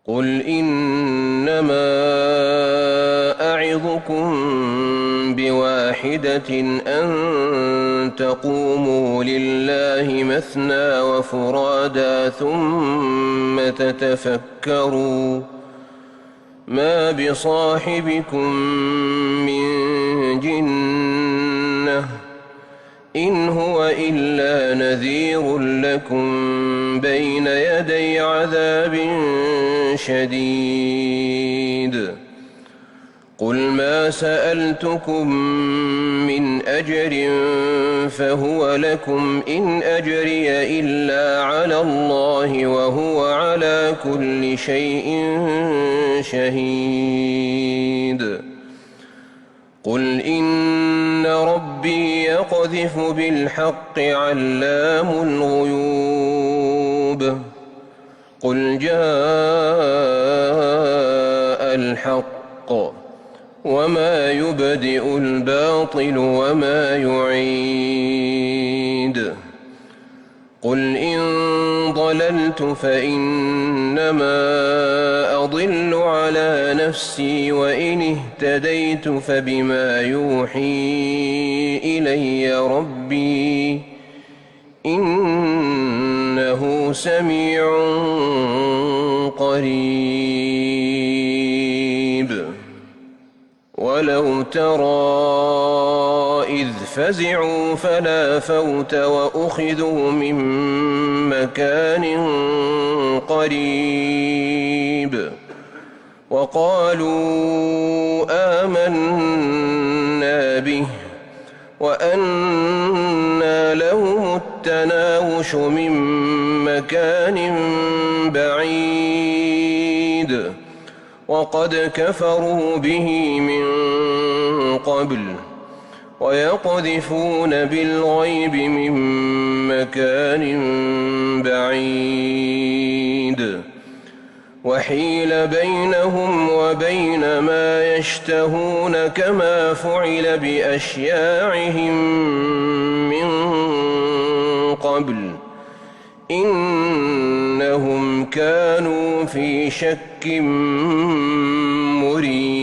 قل إنما أعظكم بواحدة أن تقوموا لله مثنى وفرادا ثم تتفكروا ما بصاحبكم من جنة إن هو إلا نذير لكم بين يدي عذاب شديد قل ما سألتكم من أجر فهو لكم إن أجري إلا على الله وهو على كل شيء شهيد قل إن ربي يقذف بالحق علام الغيوب قل جاء الحق وما يبدئ الباطل وما يعيد قل إن ضللت فإنما أضل على نفسي وإن اهتديت فبما يوحي إلي ربي إنه سميع قريب ولو ترى إذ فزعوا فلا فوت وأخذوا من مكان قريب وقالوا آمنا به وأنى لهم التناوش من مكان بعيد وقد كفروا به من قبل ويقذفون بالغيب من مكان بعيد وحيل بينهم وبين ما يشتهون كما فعل بأشياعهم من قبل إنهم كانوا في شك مريب